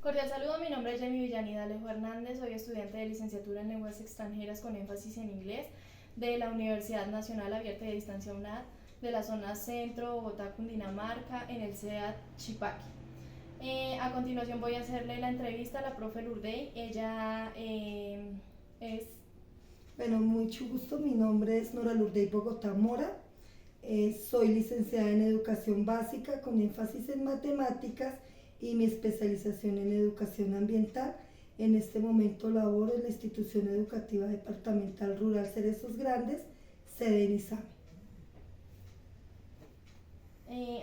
Cordial saludo, mi nombre es Jamie Villanida Alejo Hernández, soy estudiante de licenciatura en lenguas extranjeras con énfasis en inglés de la Universidad Nacional Abierta y a Distancia UNAD de la zona centro, Bogotá, Cundinamarca, en el CEAT Chipaqui. A continuación voy a hacerle la entrevista a la profe Lourdes. Ella es... Bueno, mucho gusto. Mi nombre es Nora Lourdes Bogotá Mora. Soy licenciada en educación básica con énfasis en matemáticas y mi especialización en educación ambiental. En este momento laboro en la institución educativa departamental rural Cerezos Grandes, sede en Izame.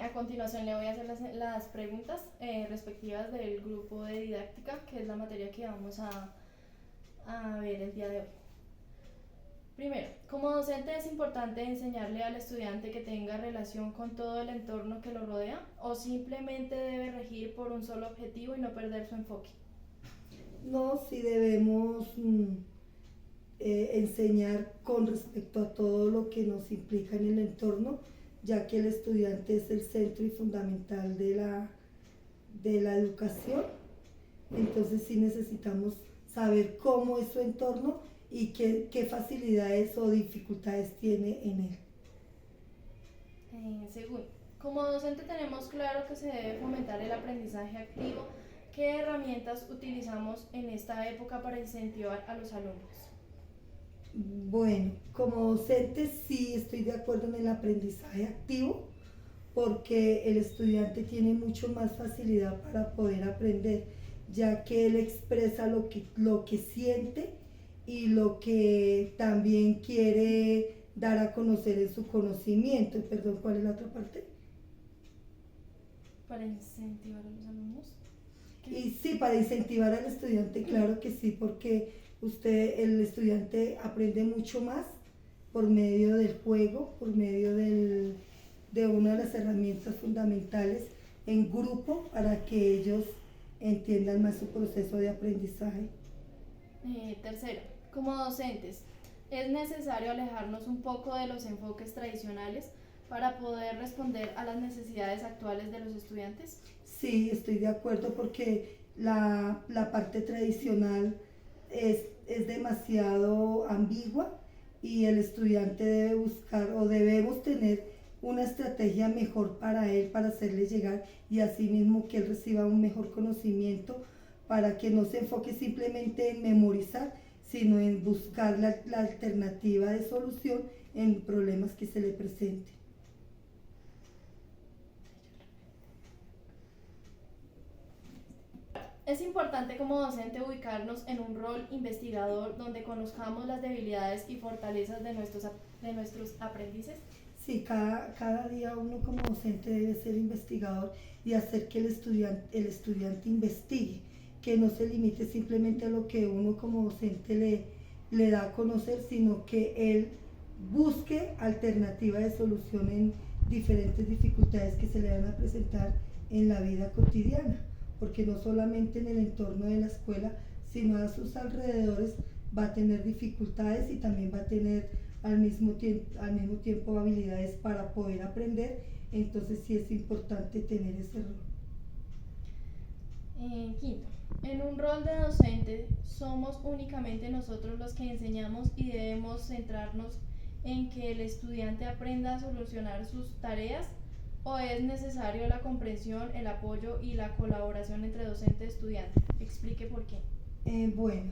A continuación le voy a hacer las preguntas respectivas del grupo de didáctica, que es la materia que vamos a ver el día de hoy. Primero, como docente es importante enseñarle al estudiante que tenga relación con todo el entorno que lo rodea o simplemente debe regir por un solo objetivo y no perder su enfoque. No, si debemos enseñar con respecto a todo lo que nos implica en el entorno, ya que el estudiante es el centro y fundamental de la educación. Entonces sí necesitamos saber cómo es su entorno y qué facilidades o dificultades tiene en él. Segundo, como docente tenemos claro que se debe fomentar el aprendizaje activo. ¿Qué herramientas utilizamos en esta época para incentivar a los alumnos? Bueno, como docente sí estoy de acuerdo en el aprendizaje activo porque el estudiante tiene mucho más facilidad para poder aprender, ya que él expresa lo que siente y lo que también quiere dar a conocer en su conocimiento. Perdón, ¿cuál es la otra parte? Para incentivar a los alumnos. Y sí, para incentivar al estudiante, claro que sí, porque el estudiante aprende mucho más por medio del juego, por medio de una de las herramientas fundamentales en grupo para que ellos entiendan más su proceso de aprendizaje. Tercero, como docentes, es necesario alejarnos un poco de los enfoques tradicionales para poder responder a las necesidades actuales de los estudiantes. Sí, estoy de acuerdo porque la parte tradicional es demasiado ambigua y el estudiante debe buscar o debemos tener una estrategia mejor para él, para hacerle llegar y asimismo que él reciba un mejor conocimiento para que no se enfoque simplemente en memorizar, sino en buscar la alternativa de solución en problemas que se le presenten. Es importante como docente ubicarnos en un rol investigador donde conozcamos las debilidades y fortalezas de nuestros aprendices. Sí, cada día uno como docente debe ser investigador y hacer que el estudiante investigue, que no se limite simplemente a lo que uno como docente le da a conocer, sino que él busque alternativa de solución en diferentes dificultades que se le van a presentar en la vida cotidiana, porque no solamente en el entorno de la escuela, sino a sus alrededores va a tener dificultades y también va a tener al mismo tiempo habilidades para poder aprender. Entonces sí es importante tener ese rol. Quinto, en un rol de docente somos únicamente nosotros los que enseñamos y debemos centrarnos en que el estudiante aprenda a solucionar sus tareas o es necesario la comprensión, el apoyo y la colaboración entre docente y estudiante. Explique por qué. Bueno,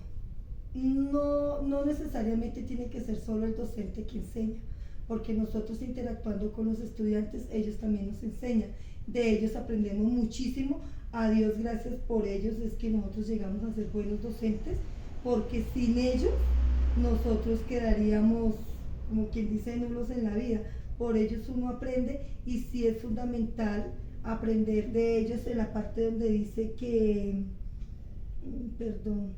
no necesariamente tiene que ser solo el docente que enseña, porque nosotros interactuando con los estudiantes, ellos también nos enseñan. De ellos aprendemos muchísimo. A Dios gracias por ellos es que nosotros llegamos a ser buenos docentes, porque sin ellos nosotros quedaríamos, como quien dice, nulos en la vida. Por ellos uno aprende y sí es fundamental aprender de ellos en la parte donde dice que, perdón,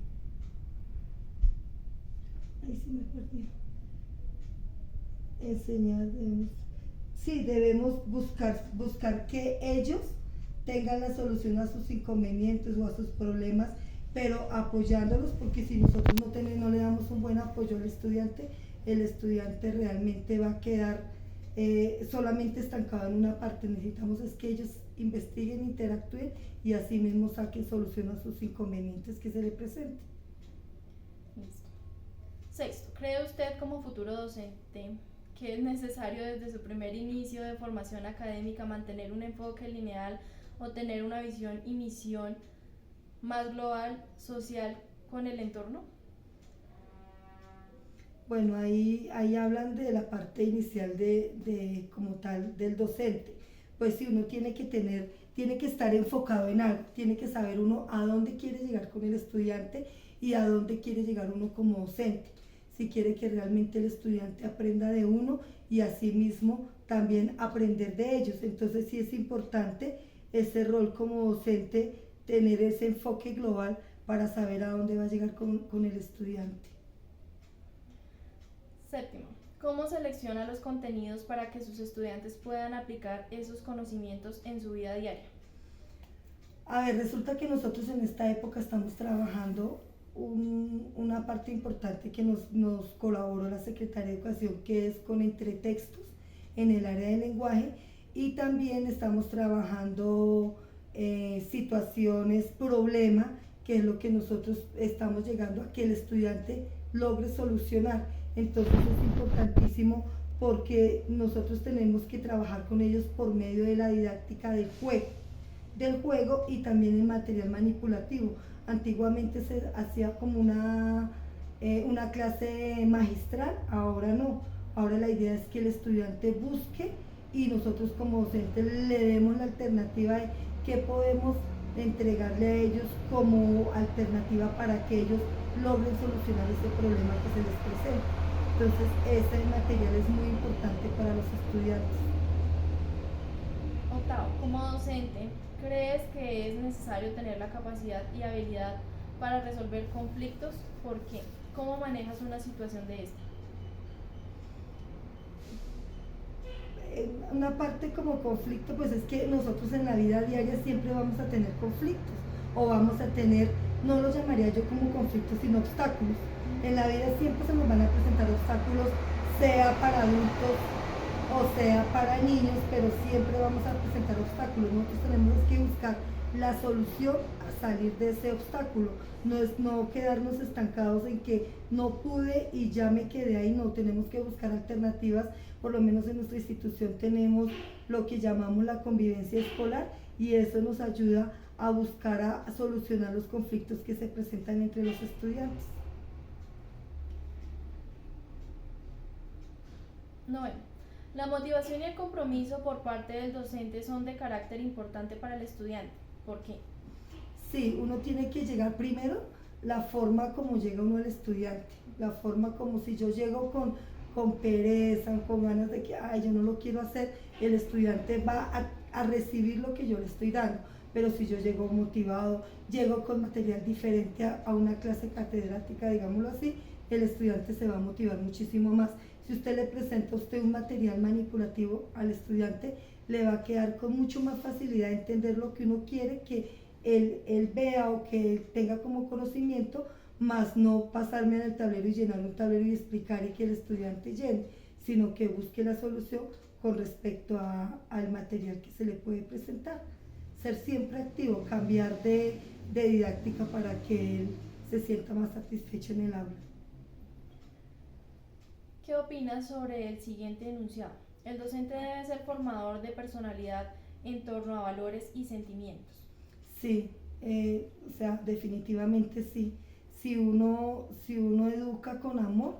ahí sí me perdí. Enseñar, sí, debemos buscar que ellos tengan la solución a sus inconvenientes o a sus problemas, pero apoyándolos, porque si nosotros no le damos un buen apoyo al estudiante, el estudiante realmente va a quedar solamente estancado en una parte. Necesitamos es que ellos investiguen, interactúen y así mismo saquen solución a sus inconvenientes que se le presenten. Listo. Sexto, ¿cree usted como futuro docente que es necesario desde su primer inicio de formación académica mantener un enfoque lineal o tener una visión y misión más global, social con el entorno? Bueno, ahí hablan de la parte inicial de como tal del docente. Pues si uno tiene que estar enfocado en algo, tiene que saber uno a dónde quiere llegar con el estudiante y a dónde quiere llegar uno como docente. Si quiere que realmente el estudiante aprenda de uno y asimismo también aprender de ellos. Entonces sí es importante ese rol como docente, tener ese enfoque global para saber a dónde va a llegar con el estudiante. Séptimo, ¿cómo selecciona los contenidos para que sus estudiantes puedan aplicar esos conocimientos en su vida diaria? A ver, resulta que nosotros en esta época estamos trabajando una parte importante que nos colaboró la Secretaría de Educación, que es con entretextos en el área del lenguaje, y también estamos trabajando situaciones, problema, que es lo que nosotros estamos llegando a que el estudiante logre solucionar. Entonces es importantísimo porque nosotros tenemos que trabajar con ellos por medio de la didáctica del juego y también el material manipulativo. Antiguamente se hacía como una clase magistral, ahora no. Ahora la idea es que el estudiante busque y nosotros como docentes le demos la alternativa de qué podemos entregarle a ellos como alternativa para que ellos logren solucionar ese problema que se les presenta. Entonces ese material es muy importante para los estudiantes. Octavo, como docente, ¿crees que es necesario tener la capacidad y habilidad para resolver conflictos? ¿Por qué? ¿Cómo manejas una situación de esta? Una parte como conflicto, pues es que nosotros en la vida diaria siempre vamos a tener conflictos o vamos a tener, no los llamaría yo como conflictos, sino obstáculos. En la vida siempre se nos van a presentar obstáculos, sea para adultos o sea para niños, pero siempre vamos a presentar obstáculos. Nosotros tenemos que buscar la solución a salir de ese obstáculo, no quedarnos estancados en que no pude y ya me quedé ahí, no, tenemos que buscar alternativas. Por lo menos en nuestra institución tenemos lo que llamamos la convivencia escolar y eso nos ayuda a buscar a solucionar los conflictos que se presentan entre los estudiantes. Noveno, la motivación y el compromiso por parte del docente son de carácter importante para el estudiante. ¿Por qué? Sí, uno tiene que llegar primero, la forma como llega uno al estudiante, la forma como si yo llego con pereza, con ganas de que, ay, yo no lo quiero hacer, el estudiante va a recibir lo que yo le estoy dando. Pero si yo llego motivado, llego con material diferente a una clase catedrática, digámoslo así, el estudiante se va a motivar muchísimo más. Si usted le presenta a usted un material manipulativo al estudiante, le va a quedar con mucho más facilidad de entender lo que uno quiere que él vea o que él tenga como conocimiento, más no pasarme en el tablero y llenar un tablero y explicar y que el estudiante llene, sino que busque la solución con respecto al material que se le puede presentar. Ser siempre activo, cambiar de didáctica para que él se sienta más satisfecho en el aula. ¿Qué opinas sobre el siguiente enunciado? El docente debe ser formador de personalidad en torno a valores y sentimientos. Sí, o sea, definitivamente sí. Si uno educa con amor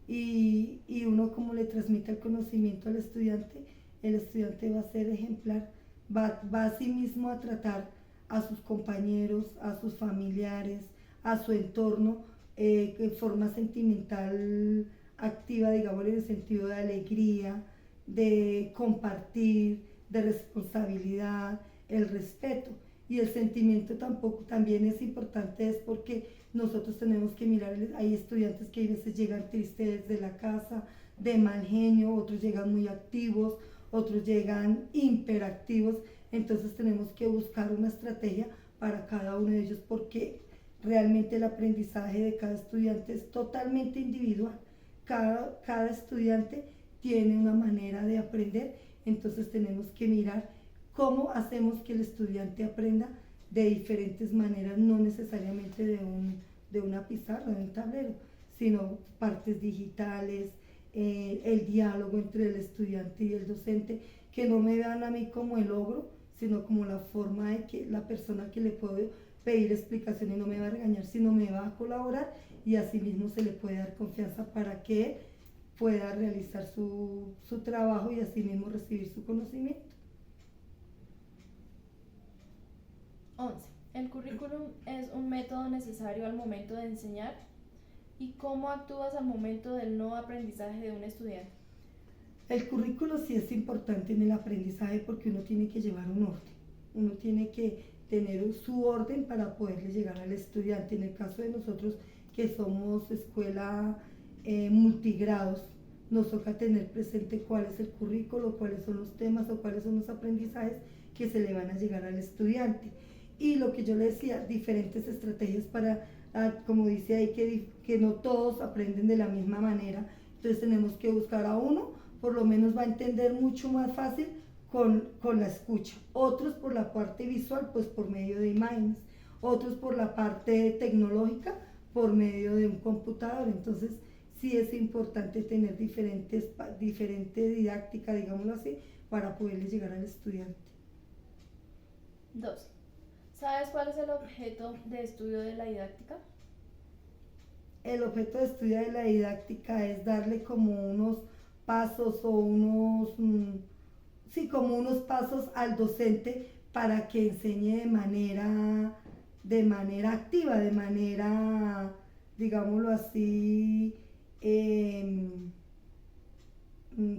y uno como le transmite el conocimiento al estudiante, el estudiante va a ser ejemplar, va a sí mismo a tratar a sus compañeros, a sus familiares, a su entorno, de forma sentimental activa, digamos, en el sentido de alegría, de compartir, de responsabilidad, el respeto. Y el sentimiento tampoco también es importante, es porque nosotros tenemos que mirar, hay estudiantes que a veces llegan tristes desde la casa, de mal genio, otros llegan muy activos, otros llegan hiperactivos, entonces tenemos que buscar una estrategia para cada uno de ellos porque realmente el aprendizaje de cada estudiante es totalmente individual. Cada estudiante tiene una manera de aprender, entonces tenemos que mirar cómo hacemos que el estudiante aprenda de diferentes maneras, no necesariamente de una pizarra, de un tablero, sino partes digitales, el diálogo entre el estudiante y el docente, que no me vean a mí como el ogro, sino como la forma de que la persona que le puedo pedir explicaciones no me va a regañar, sino me va a colaborar, y así mismo se le puede dar confianza para que pueda realizar su trabajo y así mismo recibir su conocimiento. 11. El currículum es un método necesario al momento de enseñar. ¿Y cómo actúas al momento del no aprendizaje de un estudiante? El currículo sí es importante en el aprendizaje porque uno tiene que llevar un orden, uno tiene que tener su orden para poderle llegar al estudiante. En el caso de nosotros que somos escuela multigrados, nos toca tener presente cuál es el currículo, cuáles son los temas o cuáles son los aprendizajes que se le van a llegar al estudiante. Y lo que yo le decía, diferentes estrategias para, como dice ahí, que no todos aprenden de la misma manera. Entonces tenemos que buscar a uno, por lo menos va a entender mucho más fácil con la escucha. Otros por la parte visual, pues por medio de imágenes. Otros por la parte tecnológica, por medio de un computador. Entonces sí es importante tener diferente didáctica, digámoslo así, para poderle llegar al estudiante. 2. ¿Sabes cuál es el objeto de estudio de la didáctica? El objeto de estudio de la didáctica es darle como unos pasos o como unos pasos al docente para que enseñe de manera activa, de manera, digámoslo así,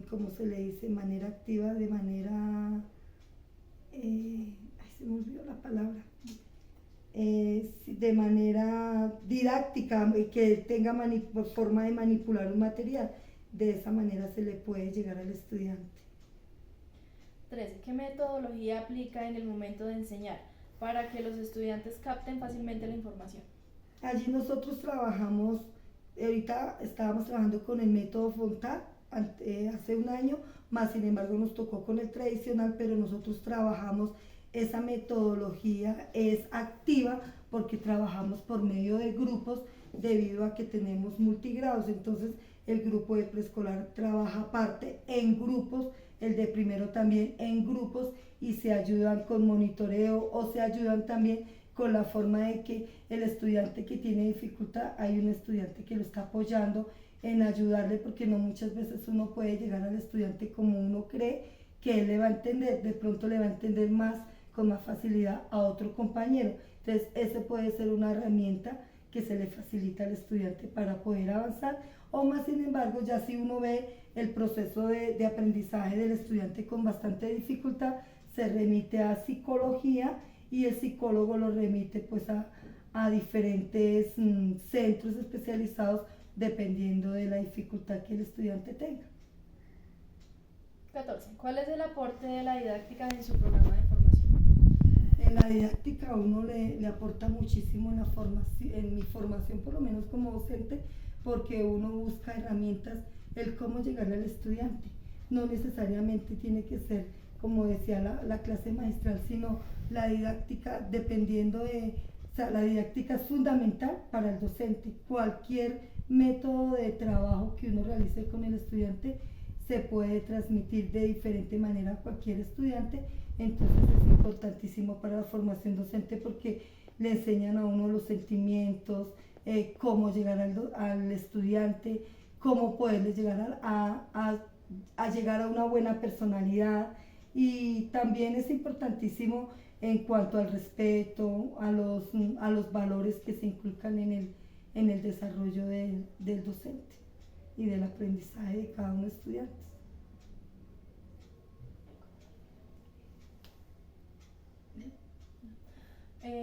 ¿cómo se le dice? Manera activa, de manera, ay, se me olvidó la palabra. De manera didáctica, que tenga forma de manipular un material. De esa manera se le puede llegar al estudiante. 13. ¿Qué metodología aplica en el momento de enseñar para que los estudiantes capten fácilmente la información? Allí nosotros trabajamos, ahorita estábamos trabajando con el método Fontán hace un año, más sin embargo nos tocó con el tradicional, pero nosotros trabajamos esa metodología, es activa porque trabajamos por medio de grupos debido a que tenemos multigrados. Entonces el grupo de preescolar trabaja aparte en grupos, el de primero también en grupos, y se ayudan con monitoreo o se ayudan también con la forma de que el estudiante que tiene dificultad, hay un estudiante que lo está apoyando en ayudarle, porque no muchas veces uno puede llegar al estudiante como uno cree que él le va a entender, de pronto le va a entender más con más facilidad a otro compañero. Entonces ese puede ser una herramienta que se le facilita al estudiante para poder avanzar, o más sin embargo ya si uno ve el proceso de aprendizaje del estudiante con bastante dificultad, se remite a psicología y el psicólogo lo remite pues a diferentes centros especializados dependiendo de la dificultad que el estudiante tenga. 14. ¿Cuál es el aporte de la didáctica en su programa de formación? En la didáctica a uno le aporta muchísimo en mi formación, por lo menos como docente, porque uno busca herramientas, el cómo llegarle al estudiante. No necesariamente tiene que ser, como decía la clase magistral, sino la didáctica la didáctica es fundamental para el docente. Cualquier método de trabajo que uno realice con el estudiante se puede transmitir de diferente manera a cualquier estudiante. Entonces es importantísimo para la formación docente porque le enseñan a uno los sentimientos, cómo llegar al estudiante, cómo poderle llegar a llegar a una buena personalidad, y también es importantísimo en cuanto al respeto, a los valores que se inculcan en el desarrollo del docente y del aprendizaje de cada uno de los estudiantes.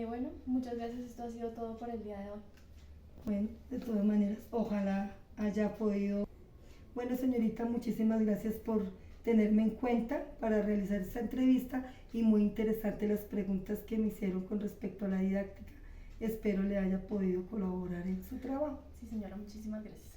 Bueno, muchas gracias. Esto ha sido todo por el día de hoy. Bueno, de todas maneras, ojalá haya podido. Bueno, señorita, muchísimas gracias por tenerme en cuenta para realizar esta entrevista, y muy interesantes las preguntas que me hicieron con respecto a la didáctica. Espero le haya podido colaborar en su trabajo. Sí, señora, muchísimas gracias.